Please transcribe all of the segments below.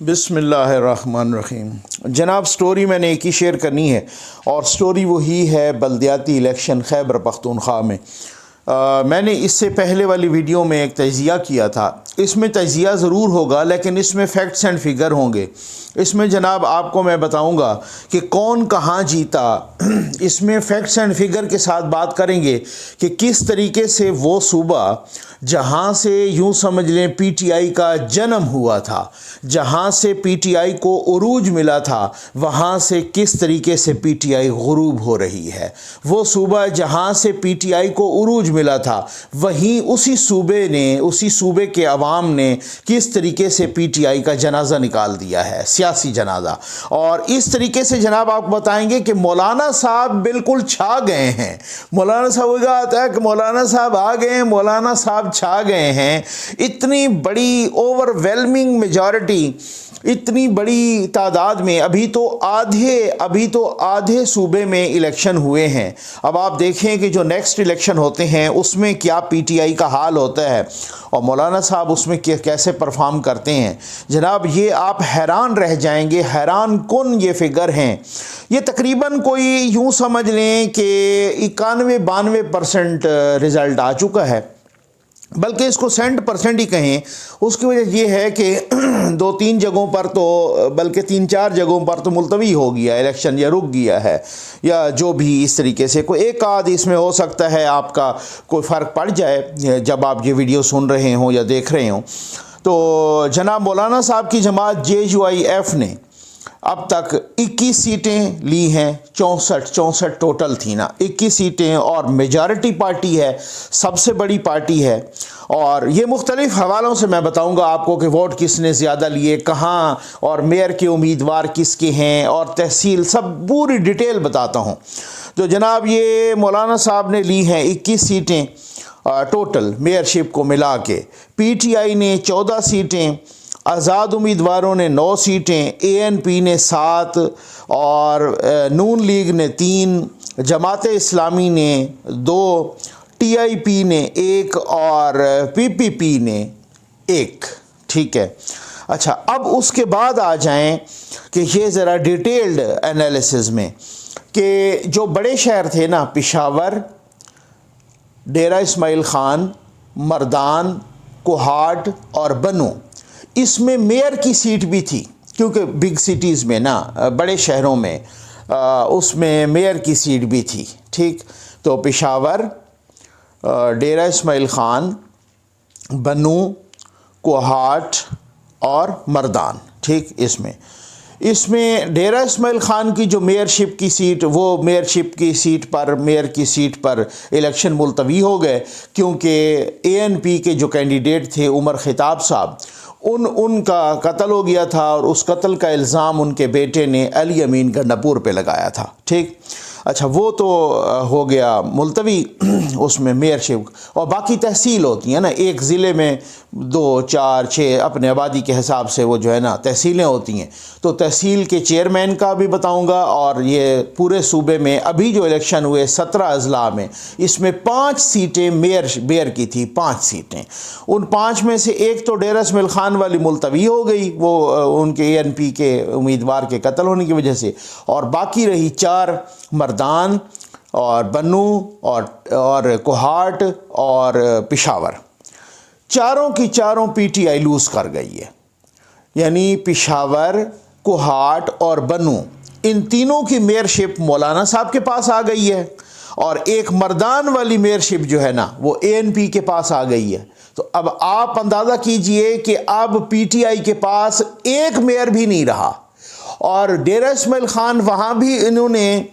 बिस्मिल्लाहिर्रहमानिर्रहीम। जनाब, स्टोरी मैंने एक ही शेयर करनी है और स्टोरी वही है बल्दियाती इलेक्शन खैबर पख्तूनख्वा में। मैंने इससे पहले वाली वीडियो में एक तजिया किया था। इसमें तजिया ज़रूर होगा लेकिन इसमें फैक्ट्स एंड फिगर होंगे। इसमें जनाब आपको मैं बताऊंगा कि कौन कहाँ जीता। इसमें फैक्ट्स एंड फिगर के साथ बात करेंगे कि किस तरीके से वो सूबा जहाँ से यूँ समझ लें पीटीआई का जन्म हुआ था, जहाँ से पीटीआई को उरूज मिला था, वहाँ से किस तरीके से पीटीआई गुरूब हो रही है। वो सूबा जहाँ से पीटीआई को उरूज मिला था वहीं उसी सूबे के अवाम ने किस तरीके से पीटीआई का जनाजा निकाल दिया है, सियासी जनाजा। और इस तरीके से जनाब आपको बताएंगे कि मौलाना साहब बिल्कुल छा गए हैं। मौलाना साहब का आता है कि मौलाना साहब आ गए हैं, मौलाना साहब छा गए हैं। इतनी बड़ी ओवरवेलमिंग मेजॉरिटी, इतनी बड़ी तादाद में अभी तो आधे सूबे में इलेक्शन हुए हैं। अब आप देखें कि जो नेक्स्ट इलेक्शन होते हैं उसमें क्या पीटीआई का हाल होता है और मौलाना साहब उसमें कैसे परफॉर्म करते हैं। जनाब ये आप हैरान रह जाएंगे, हैरान कुन ये फिगर हैं। ये तकरीबन कोई यूँ समझ लें कि 91-92% रिज़ल्ट आ चुका है, बल्कि इसको 100% ही कहें। उसकी वजह यह है कि 2-3 जगहों पर तो, बल्कि 3-4 जगहों पर तो मुलतवी हो गया इलेक्शन या रुक गया है, या जो भी इस तरीके से कोई एक आध इसमें हो सकता है आपका कोई फ़र्क पड़ जाए जब आप ये वीडियो सुन रहे हों या देख रहे हों। तो जनाब मौलाना साहब की जमात JUIF ने अब तक 21 सीटें ली हैं। 64 टोटल थी ना, 21 सीटें, और मेजॉरिटी पार्टी है, सबसे बड़ी पार्टी है। और ये मुख्तलिफ हवालों से मैं बताऊंगा आपको कि वोट किसने ज़्यादा लिए, कहाँ, और मेयर के उम्मीदवार किसके हैं, और तहसील, सब पूरी डिटेल बताता हूँ। तो जनाब ये मौलाना साहब ने ली हैं 21 सीटें टोटल मेयरशिप को मिला के। PTI ने 14 सीटें, आज़ाद उम्मीदवारों ने 9 सीटें, ANP ने 7 और नून लीग ने 3, जमात इस्लामी ने 2, TIP ने 1 और PPP ने 1। ठीक है, अच्छा अब उसके बाद आ जाएं कि ये ज़रा डिटेल्ड एनालिसिस में कि जो बड़े शहर थे ना, पेशावर, डेरा इस्माइल ख़ान, मर्दान, कोहाट और बनू, इसमें मेयर की सीट भी थी, क्योंकि बिग सिटीज़ में ना, बड़े शहरों में उसमें मेयर की सीट भी थी। ठीक, तो पेशावर, डेरा इस्माइल ख़ान, बनू, कोहाट और मर्दान। ठीक, इसमें डेरा इस्माइल ख़ान की जो मेयरशिप की सीट, वो मेयर की सीट पर इलेक्शन मुलतवी हो गए, क्योंकि ANP के जो कैंडिडेट थे उमर ख़िताब साहब, उनका कत्ल हो गया था और उस कत्ल का इल्ज़ाम उनके बेटे ने अली अमीन गंडापुर पे लगाया था। ठीक, अच्छा वो तो हो गया मुलतवी उसमें मेयरशिप। और बाकी तहसील होती हैं ना, एक ज़िले में 2, 4, 6 अपने आबादी के हिसाब से वो जो है ना तहसीलें होती हैं। तो तहसील के चेयरमैन का भी बताऊंगा। और ये पूरे सूबे में अभी जो इलेक्शन हुए 17 अजला में, इसमें 5 सीटें मेयर की थी, 5 सीटें। उन 5 में से एक तो डेरा इस्माइल ख़ान वाली मुलतवी हो गई, वो उनके ANP के उम्मीदवार के कत्ल होने की वजह से, और बाकी रही 4, मर्दान और बनू और कोहाट और पेशावर। चारों की चारों PTI लूज़ कर गई है। यानी पेशावर, कोहाट और बनू, इन तीनों की मेयरशिप मौलाना साहब के पास आ गई है, और एक मर्दान वाली मेयरशिप जो है ना वो ANP के पास आ गई है। तो अब आप अंदाज़ा कीजिए कि अब PTI के पास एक मेयर भी नहीं रहा। और डेरा इस्माइल ख़ान, वहाँ भी इन्होंने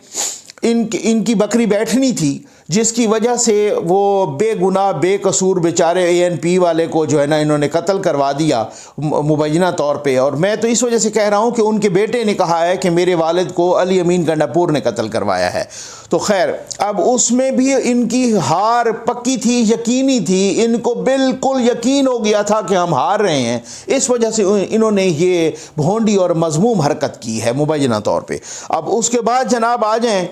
इनकी बकरी बैठनी थी, जिसकी वजह से वो बेगुनाह बेकसूर बेचारे ANP वाले को जो है ना इन्होंने कत्ल करवा दिया मुबैना तौर पे। और मैं तो इस वजह से कह रहा हूँ कि उनके बेटे ने कहा है कि मेरे वालिद को अली अमीन गंडापुर ने कत्ल करवाया है। तो खैर, अब उसमें भी इनकी हार पक्की थी, यकीनी थी, इनको बिल्कुल यकीन हो गया था कि हम हार रहे हैं। इस वजह से इन्होंने ये भोंडी और मज़मूम हरकत की है मुबैना तौर पर। अब उसके बाद जनाब आ जाएँ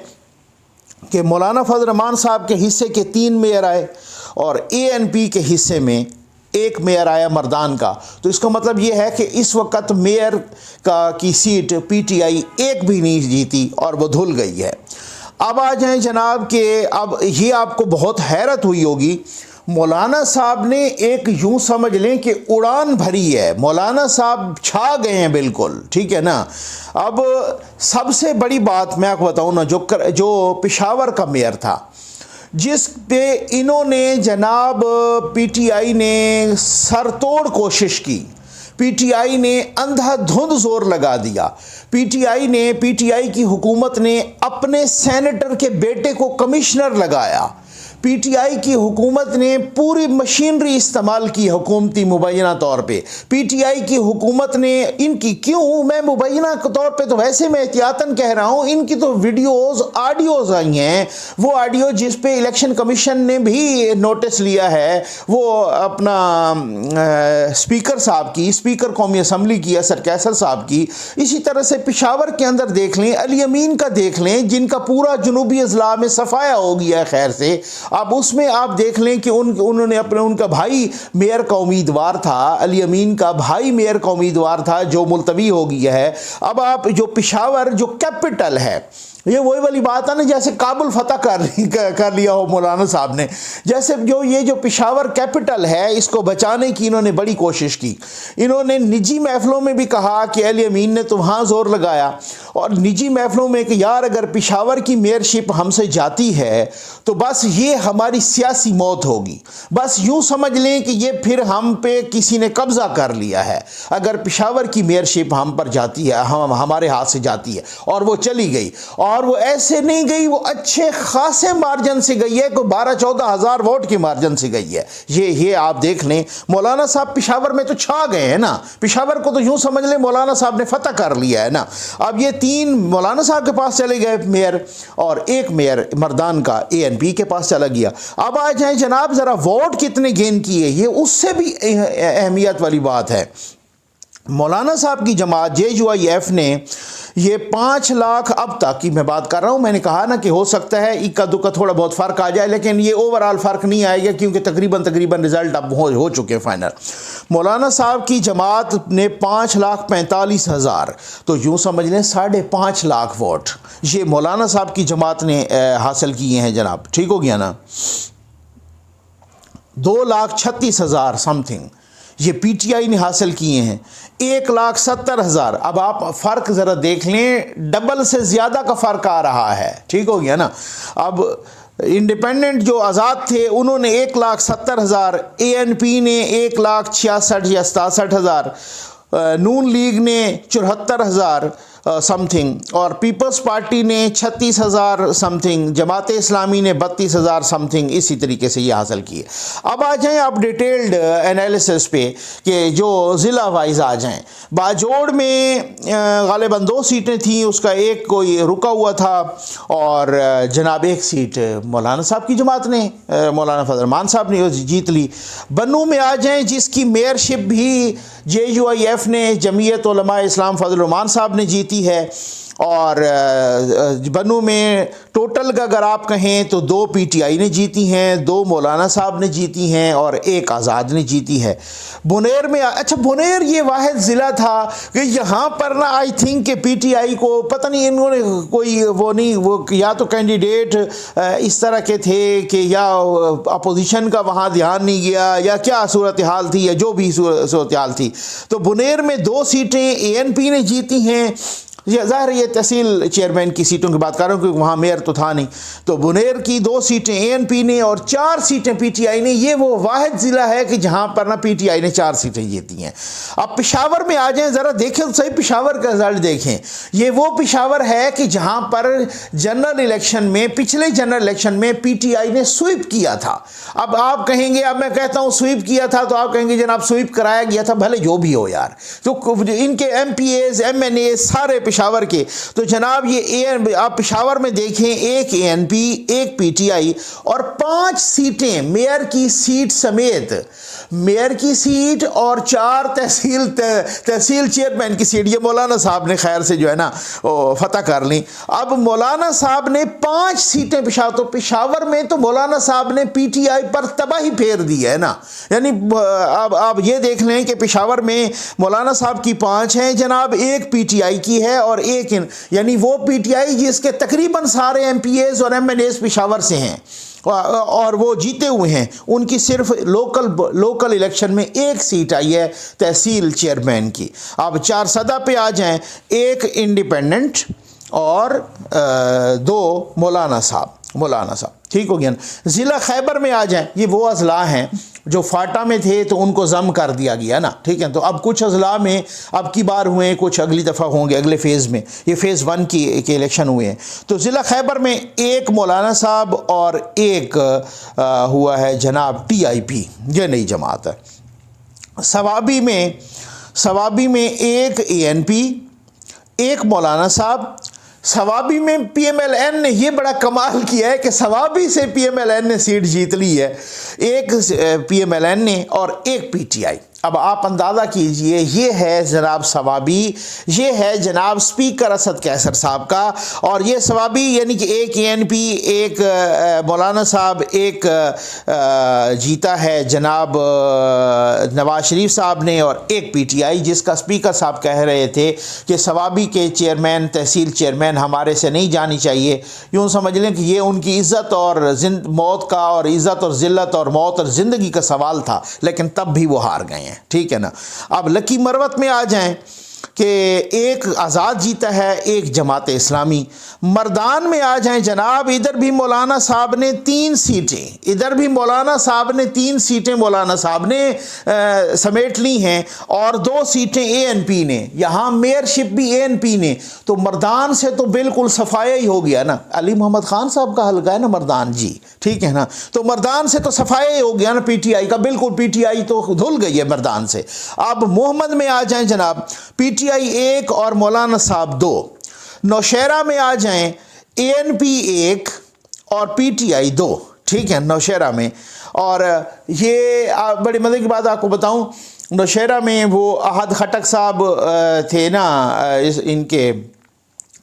कि मौलाना फजल रहमान साहब के हिस्से के 3 मेयर आए और ANP के हिस्से में एक मेयर आया मर्दान का। तो इसका मतलब ये है कि इस वक्त मेयर की सीट पीटीआई एक भी नहीं जीती और वो धुल गई है। अब आ जाएं जनाब के, अब ये आपको बहुत हैरत हुई होगी, मौलाना साहब ने एक यूं समझ लें कि उड़ान भरी है, मौलाना साहब छा गए हैं बिल्कुल, ठीक है ना। अब सबसे बड़ी बात मैं आपको बताऊं ना, जो पेशावर का मेयर था, जिस पे इन्होंने जनाब पीटीआई ने सरतोड़ कोशिश की, पीटीआई ने अंधाधुंध जोर लगा दिया, पीटीआई की हुकूमत ने अपने सेनेटर के बेटे को कमिश्नर लगाया, पीटीआई की हुकूमत ने पूरी मशीनरी इस्तेमाल की हुकूमती मुबैना तौर पे, पीटीआई की हुकूमत ने इनकी, क्यों मैं मुबैना के तौर पे तो वैसे मैं एहतियातन कह रहा हूँ, इनकी तो वीडियोस ऑडियोज आई हैं, वो ऑडियो जिस पे इलेक्शन कमीशन ने भी नोटिस लिया है, वो अपना स्पीकर साहब की, स्पीकर कौमी असम्बली की असर कैसर साहब की, इसी तरह से पेशावर के अंदर देख लें, अली अमीन का देख लें, जिनका पूरा जनूबी अजला में सफाया हो गया है खैर से। अब उसमें आप देख लें कि उन्होंने उनका भाई मेयर का उम्मीदवार था, अली अमीन का भाई मेयर का उम्मीदवार था, जो मुलतवी हो गया है। अब आप जो पेशावर जो कैपिटल है, ये वही वाली बात है ना, जैसे काबुल फतह कर लिया हो मौलाना साहब ने, जैसे जो पेशावर कैपिटल है, इसको बचाने की इन्होंने बड़ी कोशिश की। इन्होंने निजी महफिलों में भी कहा कि अली अमीन ने तो वहाँ जोर लगाया, और निजी महफिलों में कि यार अगर पेशावर की मेयरशिप हमसे जाती है तो बस ये हमारी सियासी मौत होगी, बस यूँ समझ लें कि ये फिर हम पे किसी ने कब्जा कर लिया है, अगर पेशावर की मेयरशिप हम पर जाती है, हमारे हाथ से जाती है। और वो चली गई, और वो ऐसे नहीं गई, वो अच्छे खासे मार्जिन से गई है, कोई 12-14 हज़ार वोट के मार्जिन से गई है। ये आप देख लें, मौलाना साहब पेशावर में तो छा गए हैं ना, पेशावर को तो यूं समझ लें मौलाना साहब ने फतह कर लिया है ना। अब ये 3 मौलाना साहब के पास चले गए मेयर, और एक मेयर मर्दान का एएनपी के पास चला गया। अब आ जाए जनाब जरा वोट कितने गेन किए, ये उससे भी अहमियत वाली बात है। मौलाना साहब की जमात JUIF ने ये 5 लाख, अब तक की मैं बात कर रहा हूँ, मैंने कहा ना कि हो सकता है इक्का दुक्का थोड़ा बहुत फ़र्क आ जाए, लेकिन ये ओवरऑल फ़र्क नहीं आएगा क्योंकि तकरीबन रिज़ल्ट अब हो चुके हैं फाइनल। मौलाना साहब की जमात ने 5,45,000, तो यूँ समझ लें 5.5 लाख वोट ये मौलाना साहब की जमात ने हासिल किए हैं जनाब, ठीक हो गया ना। 2,36,000 समथिंग ये पीटीआई ने हासिल किए हैं, 1,70,000। अब आप फ़र्क ज़रा देख लें, डबल से ज़्यादा का फ़र्क आ रहा है, ठीक हो गया ना। अब इंडिपेंडेंट जो आज़ाद थे उन्होंने 1,70,000, ANP ने 1,66,000 या 67,000, नून लीग ने 74,000 समथिंग, और पीपल्स पार्टी ने 36,000 समथिंग, जमात इस्लामी ने 32,000 समथिंग, इसी तरीके से ये हासिल किए। अब आ जाएं आप डिटेल्ड एनालिसिस पे कि जो ज़िला वाइज आ जाएं। बाजोड़ में गालिबन 2 सीटें थीं, उसका एक कोई रुका हुआ था, और जनाब एक सीट मौलाना साहब की जमात ने, मौलाना फजल रहमान साहब ने जीत ली। बन्नू में आ जाएं जिसकी मेयरशिप भी JUIF ने, जमीयत उलमा इस्लाम फजल रहमान साहब ने जीती है, और बन्नू में टोटल का अगर आप कहें तो 2 पीटीआई ने जीती हैं, 2 मौलाना साहब ने जीती हैं, और 1 आज़ाद ने जीती है। बुनेर में, अच्छा बुनेर ये वाहिद ज़िला था कि यहाँ पर ना आई थिंक कि पीटीआई को पता नहीं इन्होंने कोई वो या तो कैंडिडेट इस तरह के थे कि या अपोजिशन का वहाँ ध्यान नहीं गया, या क्या सूरत हाल थी, या जो भी सूरत हाल थी। तो बुनेर में 2 सीटें ANP ने जीती हैं, ये ज़ाहिर ये तहसील चेयरमैन की सीटों की बात कर रहा हूँ क्योंकि वहाँ मेयर तो था नहीं। तो बुनेर की 2 सीटें ANP ने और 4 सीटें पीटीआई ने। ये वो वाहिद ज़िला है कि जहाँ पर ना पीटीआई ने 4 सीटें जीती हैं। अब पेशावर में आ जाएं, ज़रा देखें तो सही पेशावर का रिजल्ट देखें। ये वो पेशावर है कि जहाँ पर जनरल इलेक्शन में, पिछले जनरल इलेक्शन में पीटीआई ने स्वीप किया था। अब आप कहेंगे, अब मैं कहता हूँ स्वीप किया था, तो आप कहेंगे जनाब स्वीप कराया गया था, भले जो भी हो यार, तो इनके MPAs MNA सारे पेशावर के। तो जनाब ये आप पेशावर में देखें, 1 ANP, 1 पीटीआई और 5 सीटें मेयर की सीट समेत मेयर की सीट और 4 तहसील चेयरमैन की सीट ये मौलाना साहब ने खैर से जो है ना फतह कर ली। अब मौलाना साहब ने 5 सीटें पेशावर में तो मौलाना साहब ने पीटीआई पर तबाही फेर दी है ना। यानी अब आप ये देख लें कि पेशावर में मौलाना साहब की 5 हैं जनाब, 1 पीटीआई की है और 1 यानी वो पीटीआई जिसके तकरीबन सारे एमपीएस और एमएनएस पेशावर से हैं और वो जीते हुए हैं। उनकी सिर्फ लोकल इलेक्शन में 1 सीट आई है तहसील चेयरमैन की। अब 4 सदा पे आ जाएं, 1 इंडिपेंडेंट और 2 मौलाना साहब, ठीक हो गया ना। ज़िला खैबर में आ जाएं, ये वो अजला हैं जो फाटा में थे तो उनको ज़म कर दिया गया ना, ठीक है। तो अब कुछ अजला में अब की बार हुए हैं, कुछ अगली दफ़ा होंगे अगले फ़ेज़ में, ये फ़ेज़ 1 के इलेक्शन हुए हैं। तो ज़िला खैबर में 1 मौलाना साहब और 1 हुआ है जनाब टीआईपी, ये नई जमात है। सवाबी में 1 एएनपी, 1 मौलाना साहब। सवाबी में पीएमएलएन ने ये बड़ा कमाल किया है कि सवाबी से पीएमएलएन ने सीट जीत ली है, 1 पीएमएलएन ने और 1 पीटीआई। अब आप अंदाज़ा कीजिए, ये है जनाब सवाबी, ये है जनाब स्पीकर असद कैसर साहब का, और ये सवाबी यानी कि 1 एएनपी, 1 मौलाना साहब, 1 जीता है जनाब नवाज शरीफ साहब ने और 1 पीटीआई, जिसका स्पीकर साहब कह रहे थे कि सवाबी के चेयरमैन, तहसील चेयरमैन हमारे से नहीं जानी चाहिए। यूँ समझ लें कि ये उनकी इज़्ज़त और मौत का, और इज़्ज़त और ज़िल्लत और मौत और ज़िंदगी का सवाल था, लेकिन तब भी वो हार गए हैं, ठीक है ना। अब लकी मरवत में आ जाएं कि 1 आज़ाद जीता है, 1 जमात इस्लामी। मर्दान में आ जाएं जनाब, इधर भी मौलाना साहब ने 3 सीटें, इधर भी मौलाना साहब ने 3 सीटें मौलाना साहब ने समेट ली हैं और 2 सीटें एएनपी ने, यहाँ मेयरशिप भी एएनपी ने। तो मर्दान से तो बिल्कुल सफाया ही हो गया ना, अली मोहम्मद खान साहब का हल्का है ना मर्दान जी, ठीक है ना। तो मर्दान से तो सफाया ही हो गया ना पीटीआई का, बिल्कुल पीटीआई तो धुल गई है मर्दान से। अब मोहम्मद में आ जाएं जनाब, पीटीआई 1 और मौलाना साहब 2। नौशहरा में आ जाएं, एएनपी 1 और पीटीआई 2, ठीक है नौशहरा में। और ये बड़ी मज़े की बात आपको बताऊं, नौशहरा में वो अहद खटक साहब थे ना इनके,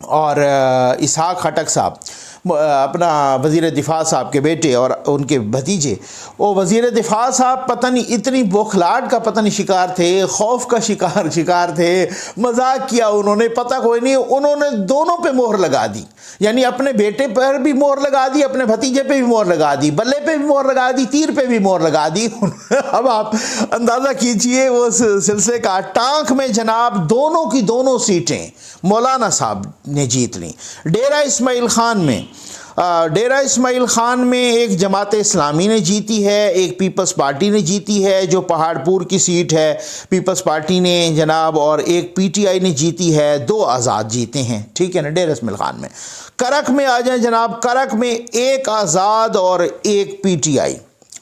और इसहाक खटक साहब अपना वज़ीर दिफ़ा साहब के बेटे और उनके भतीजे, वो वज़ीर दिफ़ा साहब पता नहीं इतनी बौखलाहट का पता नहीं शिकार थे, खौफ का शिकार थे, मजाक किया उन्होंने, पता कोई नहीं, उन्होंने दोनों पे मोहर लगा दी। यानी अपने बेटे पर भी मोहर लगा दी, अपने भतीजे पे भी मोहर लगा दी, बल्ले पे भी मोहर लगा दी, तीर पे भी मोहर लगा दी। अब आप अंदाज़ा कीजिए वो सिलसिले का। टांक में जनाब दोनों की दोनों सीटें मौलाना साहब ने जीत ली। डेरा इस्माइल ख़ान में 1 जमात इस्लामी ने जीती है, 1 पीपल्स पार्टी ने जीती है जो पहाड़पुर की सीट है पीपल्स पार्टी ने जनाब, और 1 पीटीआई ने जीती है, 2 आज़ाद जीते हैं, ठीक है ना। डेरा इस्माइल ख़ान में करक में आ जाए जनाब, करक में 1 आज़ाद और 1 पीटीआई,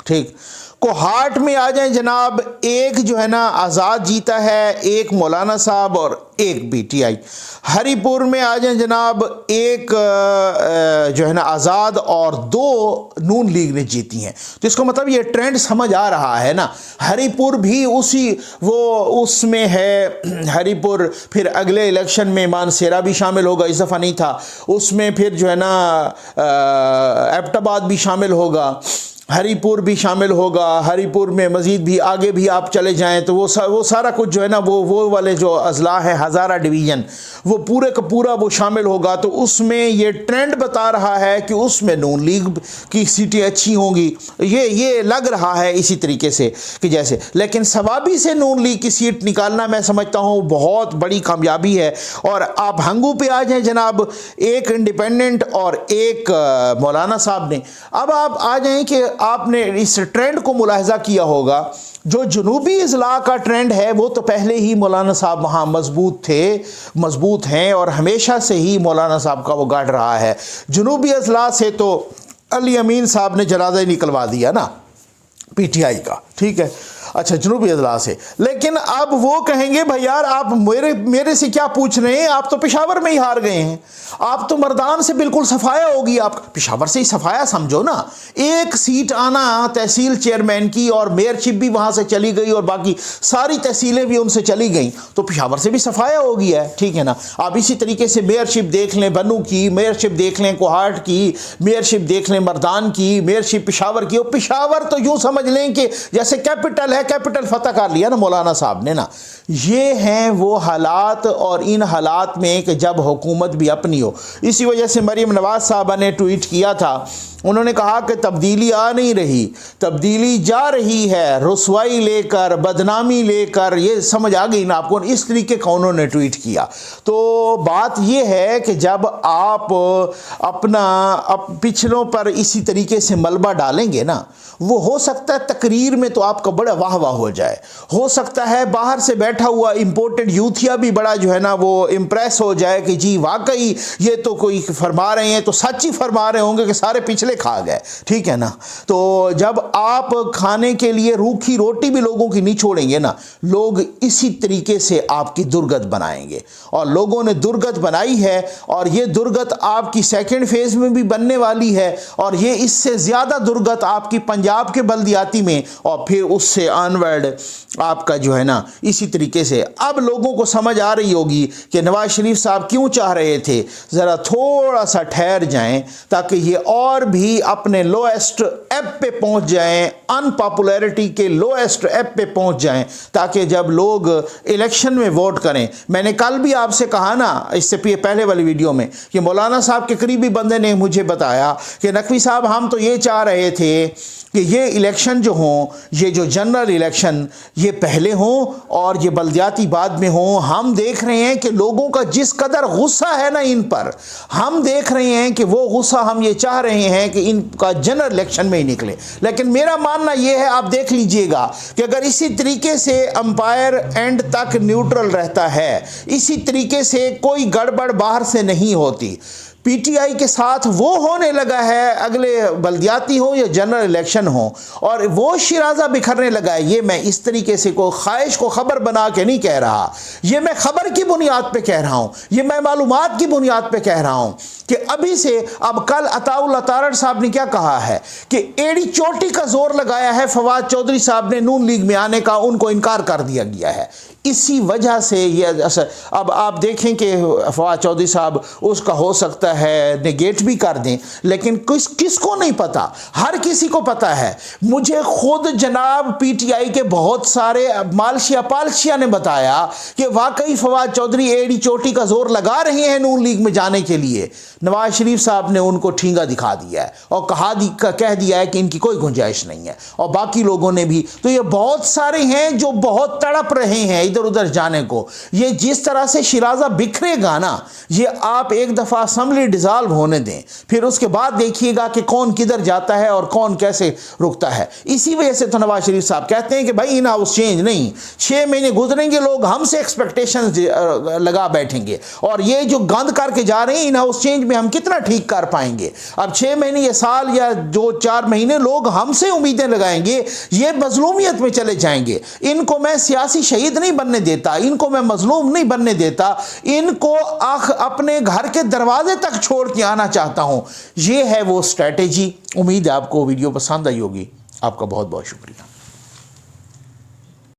ठीक। कोहाट में आ जाए जनाब, 1 जो है ना आज़ाद जीता है, 1 मौलाना साहब और 1 पीटीआई। हरीपुर में आ जाए जनाब, 1 जो है ना आज़ाद और 2 नून लीग ने जीती हैं। तो इसको मतलब ये ट्रेंड समझ आ रहा है ना। हरीपुर भी उसमें है हरीपुर, फिर अगले इलेक्शन में मानसेरा भी शामिल होगा, इस दफ़ा नहीं था उसमें, फिर जो है ना एबटाबाद भी शामिल होगा, हरीपुर भी शामिल होगा। हरीपुर में मज़ीद भी आगे भी आप चले जाएं तो वो सारा कुछ जो है ना वो वाले जो अजला है हज़ारा डिवीज़न, वो पूरे का पूरा वो शामिल होगा। तो उसमें ये ट्रेंड बता रहा है कि उसमें नून लीग की सीटें अच्छी होंगी, ये लग रहा है इसी तरीके से कि जैसे। लेकिन सवाबी से नून लीग की सीट निकालना मैं समझता हूँ बहुत बड़ी कामयाबी है। और आप हंगू पे आ जाएँ जनाब, 1 इंडिपेंडेंट और 1 मौलाना साहब ने। अब आप आ जाएँ कि आपने इस ट्रेंड को मुलाहिजा किया होगा, जो जनूबी अजला का ट्रेंड है वो तो पहले ही मौलाना साहब वहाँ मजबूत हैं और हमेशा से ही मौलाना साहब का वो गाड़ रहा है। जनूबी अजला से तो अली अमीन साहब ने जनाजा ही निकलवा दिया ना पीटीआई का, ठीक है। अच्छा, जनूबी अजला से। लेकिन अब वो कहेंगे भाई यार आप मेरे से क्या पूछ रहे हैं, आप तो पेशावर में ही हार गए हैं, आप तो मर्दान से बिल्कुल सफाया होगी, आप पेशावर से ही सफाया समझो ना। एक सीट आना तहसील चेयरमैन की और मेयरशिप भी वहां से चली गई और बाकी सारी तहसीलें भी उनसे चली गई, तो पेशावर से भी सफाया हो गया है, ठीक है ना। आप इसी तरीके से मेयरशिप देख लें बनू की, मेयरशिप देख लें कोहाट की, मेयरशिप देख लें मर्दान की, मेयरशिप पेशावर की। और पेशावर तो यूं समझ लें कि जैसे कैपिटल है, कैपिटल फतह कर लिया ना मौलाना साहब ने ना। ये हैं वो हालात, और इन हालात में कि जब हुकूमत भी अपनी हो। इसी वजह से मरीम नवाज साहबा ने ट्वीट किया था, उन्होंने कहा कि तब्दीली आ नहीं रही, तब्दीली जा रही है, रुसवाई लेकर, बदनामी लेकर। ये समझ आ गई ना आपको, इस तरीके का उन्होंने ट्वीट किया। तो बात ये है कि जब आप अपना पिछलों पर इसी तरीके से मलबा डालेंगे ना, वो हो सकता है तकरीर में तो आपका बड़ा वाह वाह हो जाए, हो सकता है बाहर से बैठा हुआ इंपोर्टेड यूथिया भी बड़ा जो है ना वो इम्प्रेस हो जाए कि जी वाकई ये तो कोई फरमा रहे हैं तो सच ही फरमा रहे होंगे कि सारे पिछले खा गए, ठीक है ना। तो जब आप खाने के लिए रूखी रोटी भी लोगों की नहीं छोड़ेंगे ना, लोग इसी तरीके से आपकी दुर्गत बनाएंगे, और लोगों ने दुर्गत बनाई है, और ये दुर्गत आपकी सेकंड फेज में भी बनने वाली है, और ये इससे ज़्यादा दुर्गत आपकी पंजाब के बल्दियाती में, और फिर उससे ऑनवर्ड आपका जो है ना इसी तरीके से। अब लोगों को समझ आ रही होगी कि नवाज शरीफ साहब क्यों चाह रहे थे ज़रा थोड़ा सा ठहर जाएं, ताकि ये और भी अपने लोएस्ट एप पे पहुंच जाएं, अनपॉपुलैरिटी के लोएस्ट एप पे पहुंच जाएं, ताकि जब लोग इलेक्शन में वोट करें। मैंने कल भी आपसे कहा ना, इससे पहले वाली वीडियो में, कि मौलाना साहब के करीबी बंदे ने मुझे बताया कि नकवी साहब हम तो ये चाह रहे थे कि ये इलेक्शन जो हों, ये जो जनरल इलेक्शन ये पहले हों और ये बल्दियाती बाद में हों। हम देख रहे हैं कि लोगों का जिस कदर गुस्सा है ना इन पर, हम देख रहे हैं कि वो गुस्सा हम ये चाह रहे हैं कि इनका जनरल इलेक्शन में ही निकले। लेकिन मेरा मानना ये है, आप देख लीजिएगा कि अगर इसी तरीके से अंपायर एंड तक न्यूट्रल रहता है, इसी तरीके से कोई गड़बड़ बाहर से नहीं होती, पीटीआई के साथ वो होने लगा है, अगले बल्दियाती हो या जनरल इलेक्शन हो, और वो शिराजा बिखरने लगा है। ये मैं इस तरीके से कोई ख्वाहिश को खबर बना के नहीं कह रहा, ये मैं खबर की बुनियाद पे कह रहा हूँ, ये मैं मालूमात की बुनियाद पे कह रहा हूँ कि अभी से अब कल अताउल अतारड़ साहब ने क्या कहा है कि एड़ी चोटी का जोर लगाया है फवाद चौधरी साहब ने नून लीग में आने का, उनको इनकार कर दिया गया है। इसी वजह से ये अब आप देखें कि फवाद चौधरी साहब उसका हो सकता है नेगेट भी कर दें, लेकिन किसको नहीं पता, हर किसी को पता है। मुझे खुद जनाब पीटीआई के बहुत सारे मालशिया पालशिया ने बताया कि वाकई फवाद चौधरी एड़ी चोटी का जोर लगा रहे हैं नून लीग में जाने के लिए। नवाज शरीफ साहब ने उनको ठींगा दिखा दिया है और कह दिया है कि इनकी कोई गुंजाइश नहीं है, और बाकी लोगों ने भी। तो ये बहुत सारे हैं जो बहुत तड़प रहे हैं इधर उधर जाने को। ये जिस तरह से शिराजा बिखरेगा ना, ये आप एक दफ़ा असम्बली डिसॉल्व होने दें, फिर उसके बाद देखिएगा कि कौन किधर जाता है और कौन कैसे रुकता है। इसी वजह से तो नवाज शरीफ साहब कहते हैं कि भाई इन हाउस चेंज नहीं, 6 महीने गुजरेंगे, लोग हमसे एक्सपेक्टेशंस लगा बैठेंगे, और ये जो गंद करके जा रहे हैं इन हाउस चेंज में हम कितना ठीक कर पाएंगे। अब 6 महीने या साल या 2-4 महीने लोग हमसे उम्मीदें लगाएंगे, ये मजलूमियत में चले जाएंगे। इनको मैं सियासी शहीद नहीं बनने देता, इनको मैं मजलूम नहीं बनने देता, इनको अपने घर के दरवाजे तक छोड़ के आना चाहता हूं। ये है वो स्ट्रैटेजी। उम्मीद है आपको वीडियो पसंद आई होगी। आपका बहुत बहुत शुक्रिया।